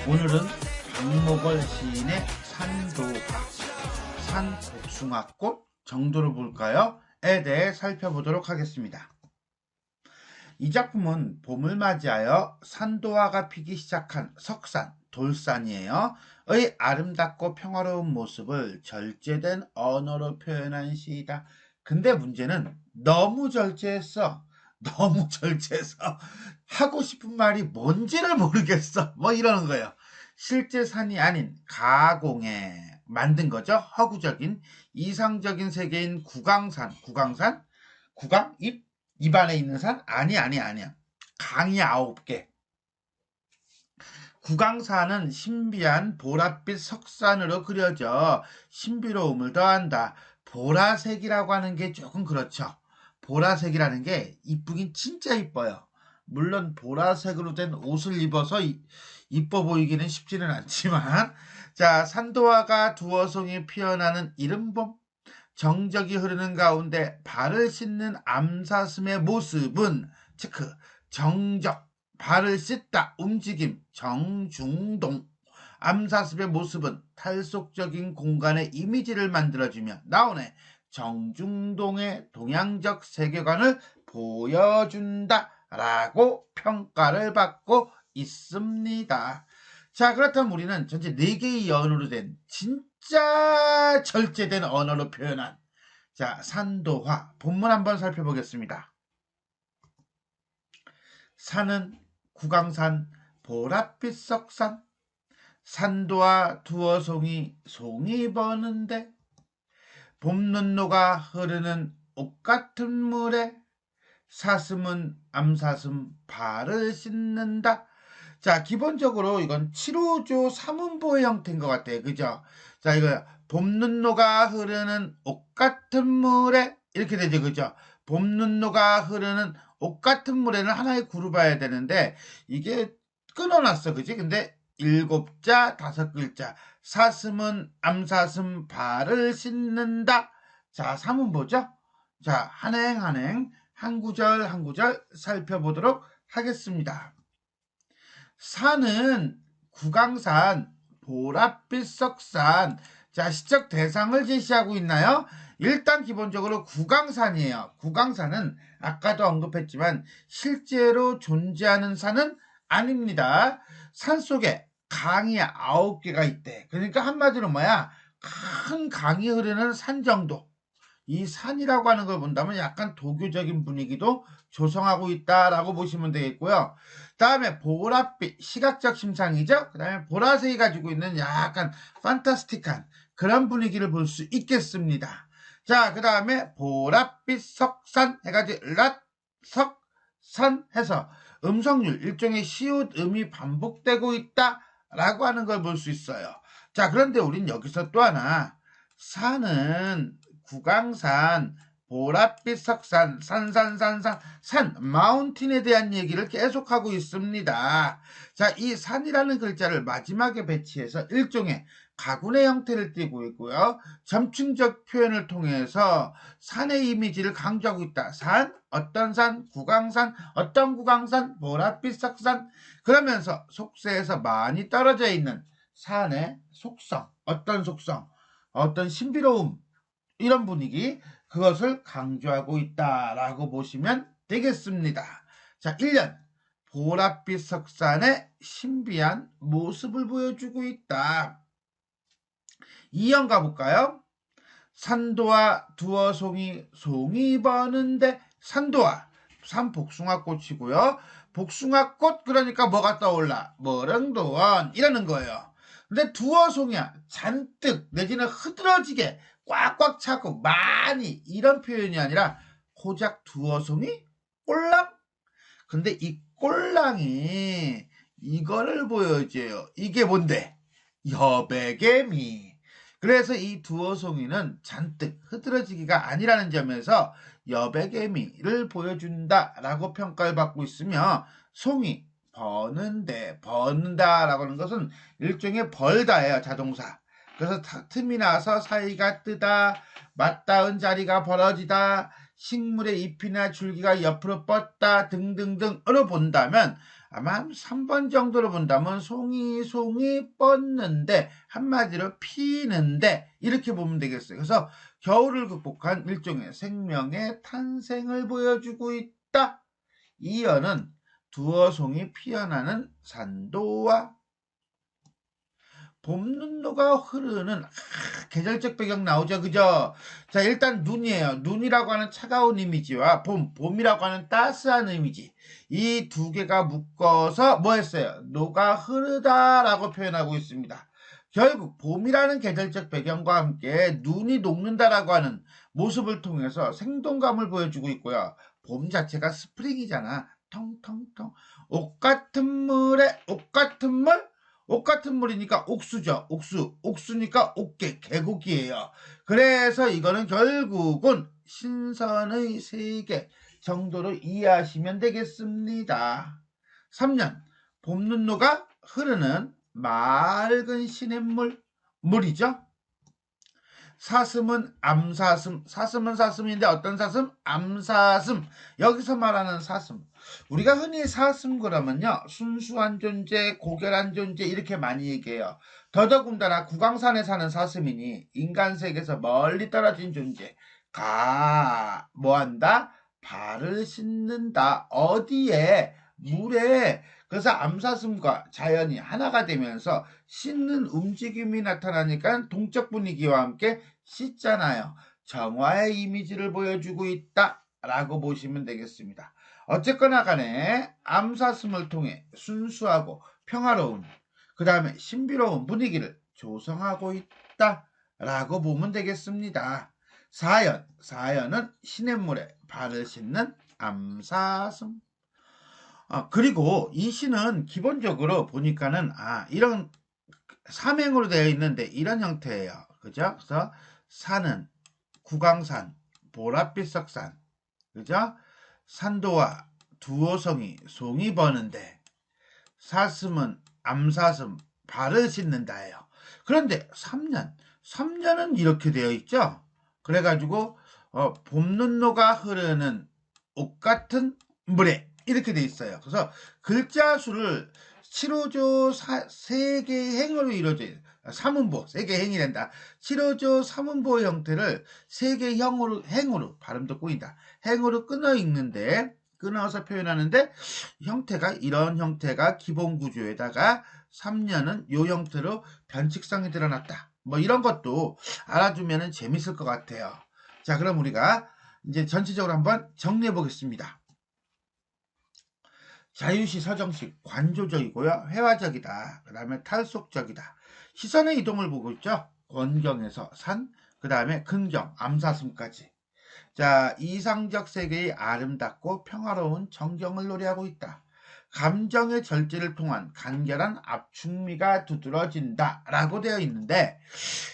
오늘은 박목월 시인의 산도화, 산복숭아꽃 정도를 볼까요? 에 대해 살펴보도록 하겠습니다. 이 작품은 봄을 맞이하여 산도화가 피기 시작한 석산, 돌산이에요. 의 아름답고 평화로운 모습을 절제된 언어로 표현한 시이다. 근데 문제는 너무 절제했어. 너무 절제해서 하고 싶은 말이 뭔지를 모르겠어. 뭐 이러는 거예요. 실제 산이 아닌 가공에 만든 거죠. 허구적인 이상적인 세계인 구강산. 구강? 입 안에 있는 산? 아니야. 강이 9개. 구강산은 신비한 보랏빛 석산으로 그려져 신비로움을 더한다. 보라색이라고 하는 게 조금 그렇죠. 보라색이라는 게 이쁘긴 진짜 이뻐요. 물론 보라색으로 된 옷을 입어서 이뻐 보이기는 쉽지는 않지만, 자, 산도화가 두어송이 피어나는 이른 봄, 정적이 흐르는 가운데 발을 씻는 암사슴의 모습은 체크, 정적, 발을 씻다, 움직임, 정중동. 암사슴의 모습은 탈속적인 공간의 이미지를 만들어주며 나오네. 정중동의 동양적 세계관을 보여준다 라고 평가를 받고 있습니다. 자, 그렇다면 우리는 전체 4개의 연어로 된 진짜 절제된 언어로 표현한, 자, 산도화 본문 한번 살펴보겠습니다. 산은 구강산, 보랏빛 석산, 산도화 두어송이 송이 버는데, 봄눈노가 흐르는 옷 같은 물에 사슴은 암사슴 발을 씻는다. 자, 기본적으로 이건 7호조 3음보의 형태인 것 같아요. 그죠? 자, 이거 봄눈노가 흐르는 옷 같은 물에 이렇게 되죠. 그죠? 봄눈노가 흐르는 옷 같은 물에는 하나의 그룹해야 되는데 이게 끊어놨어. 그지? 근데 7자 5글자. 사슴은 암사슴 발을 씻는다. 자, 3음보죠? 자, 한행 한 구절 한 구절 살펴보도록 하겠습니다. 산은 구강산, 보랏빛 석산. 자, 시적 대상을 제시하고 있나요? 일단 기본적으로 구강산이에요. 구강산은 아까도 언급했지만 실제로 존재하는 산은 아닙니다. 산 속에 강이 9개가 있대. 그러니까 한마디로 뭐야? 큰 강이 흐르는 산 정도. 이 산이라고 하는 걸 본다면 약간 도교적인 분위기도 조성하고 있다라고 보시면 되겠고요. 다음에 보랏빛, 시각적 심상이죠. 그 다음에 보라색이 가지고 있는 약간 판타스틱한 그런 분위기를 볼 수 있겠습니다. 자, 그 다음에 보랏빛 석산 해가지고 석산 해서 음성률, 일종의 시옷음이 반복되고 있다라고 하는 걸 볼 수 있어요. 자, 그런데 우린 여기서 또 하나, 산은 구강산, 보랏빛 석산, 산, 마운틴에 대한 얘기를 계속하고 있습니다. 자, 이 산이라는 글자를 마지막에 배치해서 일종의 가군의 형태를 띠고 있고요. 점층적 표현을 통해서 산의 이미지를 강조하고 있다. 산, 어떤 산, 구강산, 어떤 구강산, 보랏빛 석산. 그러면서 속세에서 많이 떨어져 있는 산의 속성, 어떤 신비로움, 이런 분위기, 그것을 강조하고 있다라고 보시면 되겠습니다. 자, 1년 보랏빛 석산의 신비한 모습을 보여주고 있다. 2년 가볼까요? 산도화 두어송이 송이 버는데, 산도화, 산복숭아꽃이고요. 복숭아꽃 그러니까 뭐가 떠올라? 머릉도원 이러는 거예요. 근데 두어송이야, 잔뜩 내지는 흐드러지게 꽉꽉 차고 많이, 이런 표현이 아니라 고작 두어송이? 꼴랑? 근데 이 꼴랑이 이거를 보여줘요. 이게 뭔데? 여백개미. 그래서 이 두어송이는 잔뜩 흐드러지기가 아니라는 점에서 여백개미를 보여준다라고 평가를 받고 있으며, 송이, 버는다라고 하는 것은 일종의 벌다예요. 자동사. 그래서 틈이 나서 사이가 뜨다, 맞닿은 자리가 벌어지다, 식물의 잎이나 줄기가 옆으로 뻗다 등등등으로 본다면 아마 3번 정도로 본다면 송이 뻗는데, 한마디로 피는데, 이렇게 보면 되겠어요. 그래서 겨울을 극복한 일종의 생명의 탄생을 보여주고 있다. 이어는 두어송이 피어나는 산도와 봄눈노가 흐르는 계절적 배경 나오죠, 그죠? 자, 일단 눈이에요. 눈이라고 하는 차가운 이미지와 봄이라고 하는 따스한 이미지, 이 두 개가 묶어서 뭐 했어요? 노가 흐르다라고 표현하고 있습니다. 결국 봄이라는 계절적 배경과 함께 눈이 녹는다라고 하는 모습을 통해서 생동감을 보여주고 있고요. 봄 자체가 스프링이잖아. 텅텅텅. 옷 같은 물에 옷 같은 물? 옷 같은 물이니까 옥수죠. 옥수니까 옥계, 계곡이에요. 그래서 이거는 결국은 신선의 세계 정도로 이해하시면 되겠습니다. 3년, 봄눈노가 흐르는 맑은 시냇물, 물이죠. 사슴은 암사슴, 사슴은 사슴인데 어떤 사슴? 암사슴. 여기서 말하는 사슴, 우리가 흔히 사슴 그러면요, 순수한 존재, 고결한 존재 이렇게 많이 얘기해요. 더더군다나 국왕산에 사는 사슴이니 인간 세계에서 멀리 떨어진 존재. 뭐한다? 발을 씻는다. 어디에? 물에. 그래서 암사슴과 자연이 하나가 되면서 씻는 움직임이 나타나니까 동적 분위기와 함께 씻잖아요. 정화의 이미지를 보여주고 있다라고 보시면 되겠습니다. 어쨌거나 간에 암사슴을 통해 순수하고 평화로운, 그 다음에 신비로운 분위기를 조성하고 있다라고 보면 되겠습니다. 사연은 시냇물에 발을 씻는 암사슴. 그리고 이 시는 기본적으로 보니까는 이런 삼행으로 되어 있는데 이런 형태예요. 그죠? 그래서 산은 국왕산, 보랏빛 석산, 그죠? 산도와 두어송이 송이 버는데, 사슴은 암사슴 발을 씻는다예요. 그런데 3년은 이렇게 되어 있죠. 그래가지고 봄눈노가 흐르는 옷 같은 물에 이렇게 돼 있어요. 그래서 글자 수를 7호조 3개의 행으로 이루어져요. 3음보, 3개의 행이 된다. 7호조 3음보 형태를 3개의 행으로, 발음도 꼬인다. 행으로 끊어 읽는데, 끊어서 표현하는데, 형태가 이런 형태가 기본 구조에다가 3년은 요 형태로 변칙성이 드러났다. 뭐 이런 것도 알아두면 재밌을 것 같아요. 자, 그럼 우리가 이제 전체적으로 한번 정리해 보겠습니다. 자유시 서정식, 관조적이고요. 회화적이다. 그 다음에 탈속적이다. 시선의 이동을 보고 있죠. 원경에서 산, 그 다음에 근경, 암사슴까지. 자, 이상적 세계의 아름답고 평화로운 정경을 노래하고 있다. 감정의 절제를 통한 간결한 압축미가 두드러진다 라고 되어 있는데,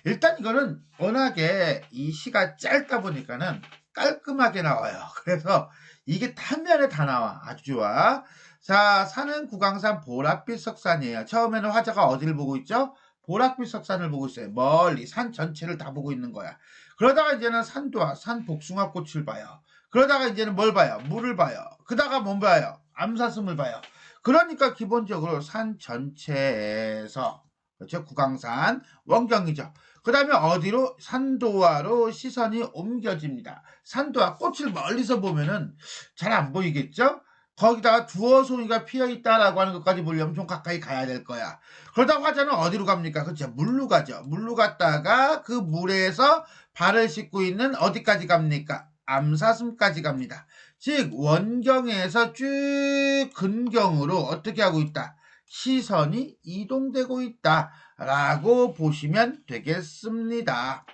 일단 이거는 워낙에 이 시가 짧다 보니까는 깔끔하게 나와요. 그래서 이게 단면에 다 나와. 아주 좋아. 자, 산은 국왕산 보랏빛 석산이에요. 처음에는 화자가 어디를 보고 있죠? 보랏빛 석산을 보고 있어요. 멀리 산 전체를 다 보고 있는 거야. 그러다가 이제는 산도와 산 복숭아꽃을 봐요. 그러다가 이제는 뭘 봐요? 물을 봐요. 그러다가 뭘 봐요? 암사슴을 봐요. 그러니까 기본적으로 산 전체에서, 그렇죠? 국왕산 원경이죠. 그 다음에 어디로? 산도화로 시선이 옮겨집니다. 산도화, 꽃을 멀리서 보면은 잘 안 보이겠죠? 거기다가 두어송이가 피어있다라고 하는 것까지 보려면 좀 가까이 가야 될 거야. 그러다 화자는 어디로 갑니까? 그렇죠. 물로 가죠. 물로 갔다가 그 물에서 발을 씻고 있는 어디까지 갑니까? 암사슴까지 갑니다. 즉 원경에서 쭉 근경으로 어떻게 하고 있다? 시선이 이동되고 있다라고 보시면 되겠습니다.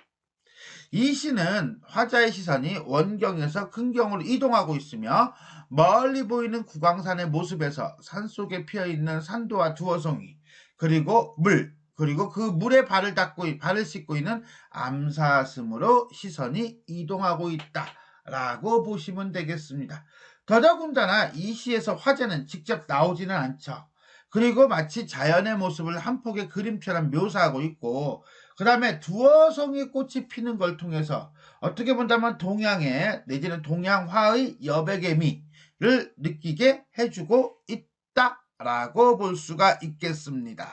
이 시는 화자의 시선이 원경에서 근경으로 이동하고 있으며, 멀리 보이는 국왕산의 모습에서 산속에 피어있는 산도와 두어송이, 그리고 물, 그리고 그 물에 발을 씻고 있는 암사슴으로 시선이 이동하고 있다라고 보시면 되겠습니다. 더더군다나 이 시에서 화자는 직접 나오지는 않죠. 그리고 마치 자연의 모습을 한 폭의 그림처럼 묘사하고 있고, 그 다음에 두어송이 꽃이 피는 걸 통해서 어떻게 본다면 동양의 내지는 동양화의 여백의 미를 느끼게 해주고 있다. 라고 볼 수가 있겠습니다.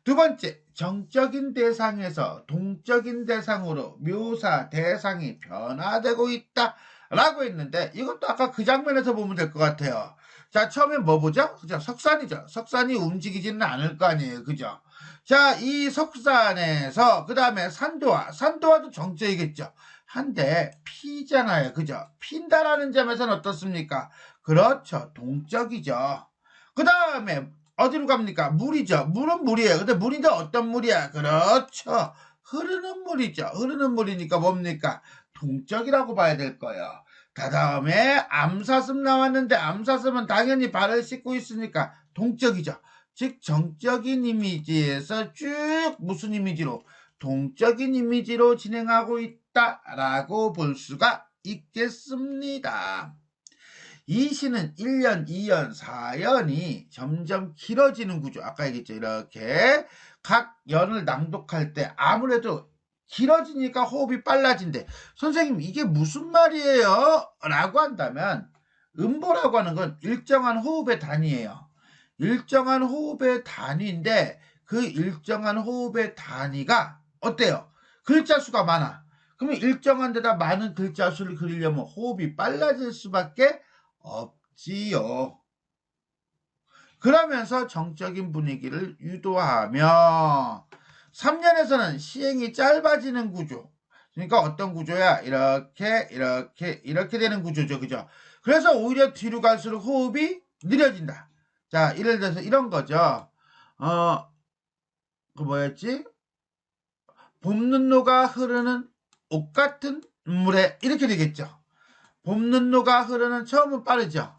두 번째, 정적인 대상에서 동적인 대상으로 묘사 대상이 변화되고 있다 라고 했는데, 이것도 아까 그 장면에서 보면 될 것 같아요. 자, 처음에 뭐 보죠? 그죠? 석산이죠. 석산이 움직이지는 않을 거 아니에요. 그죠? 자, 이 석산에서 그 다음에 산도화도 정적이겠죠. 한데 피잖아요. 그죠? 핀다라는 점에서는 어떻습니까? 그렇죠. 동적이죠. 그 다음에 어디로 갑니까? 물이죠. 물은 물이에요. 근데 물인데 어떤 물이야? 그렇죠. 흐르는 물이죠. 흐르는 물이니까 뭡니까? 동적이라고 봐야 될 거예요. 그 다음에 암사슴 나왔는데, 암사슴은 당연히 발을 씻고 있으니까 동적이죠. 즉 정적인 이미지에서 쭉 무슨 이미지로? 동적인 이미지로 진행하고 있다라고 볼 수가 있겠습니다. 이 시는 1년, 2년, 4년이 점점 길어지는 구조. 아까 얘기했죠. 이렇게 각 연을 낭독할 때 아무래도 길어지니까 호흡이 빨라진대. 선생님, 이게 무슨 말이에요? 라고 한다면, 음보라고 하는 건 일정한 호흡의 단위예요. 일정한 호흡의 단위인데, 그 일정한 호흡의 단위가 어때요? 글자 수가 많아. 그러면 일정한 데다 많은 글자 수를 그리려면 호흡이 빨라질 수밖에 없지요. 그러면서 정적인 분위기를 유도하며 3년에서는 시행이 짧아지는 구조. 그러니까 어떤 구조야? 이렇게 되는 구조죠. 그죠? 그래서 오히려 뒤로 갈수록 호흡이 느려진다. 자, 예를 들어서 이런 거죠. 그 뭐였지? 봄눈노가 흐르는 옷 같은 물에 이렇게 되겠죠. 봄눈노가 흐르는 처음은 빠르죠.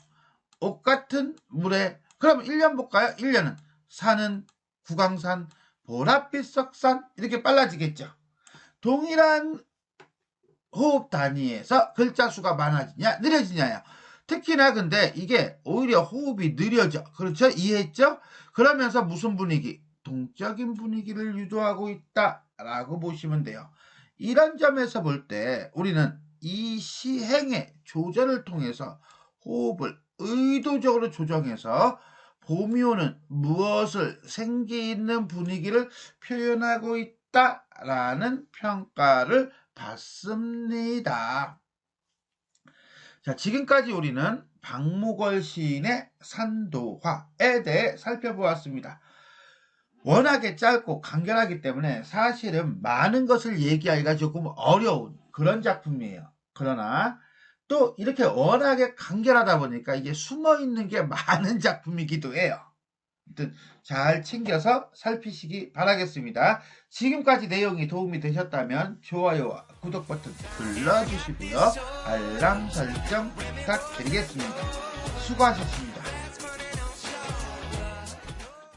옷 같은 물에. 그럼 1년 볼까요? 1년은 산은 구강산, 보랏빛 석산 이렇게 빨라지겠죠. 동일한 호흡 단위에서 글자 수가 많아지냐 느려지냐요. 특히나 근데 이게 오히려 호흡이 느려져. 그렇죠? 이해했죠? 그러면서 무슨 분위기? 동적인 분위기를 유도하고 있다라고 보시면 돼요. 이런 점에서 볼 때 우리는 이 시행의 조절을 통해서 호흡을 의도적으로 조정해서 봄이 오는 무엇을 생기 있는 분위기를 표현하고 있다라는 평가를 받습니다. 자, 지금까지 우리는 박무걸 시인의 산도화에 대해 살펴보았습니다. 워낙에 짧고 간결하기 때문에 사실은 많은 것을 얘기하기가 조금 어려운 그런 작품이에요. 그러나 또 이렇게 워낙에 간결하다 보니까 이게 숨어있는 게 많은 작품이기도 해요. 아무튼 잘 챙겨서 살피시기 바라겠습니다. 지금까지 내용이 도움이 되셨다면 좋아요와 구독 버튼 눌러주시고요. 알람 설정 부탁드리겠습니다. 수고하셨습니다.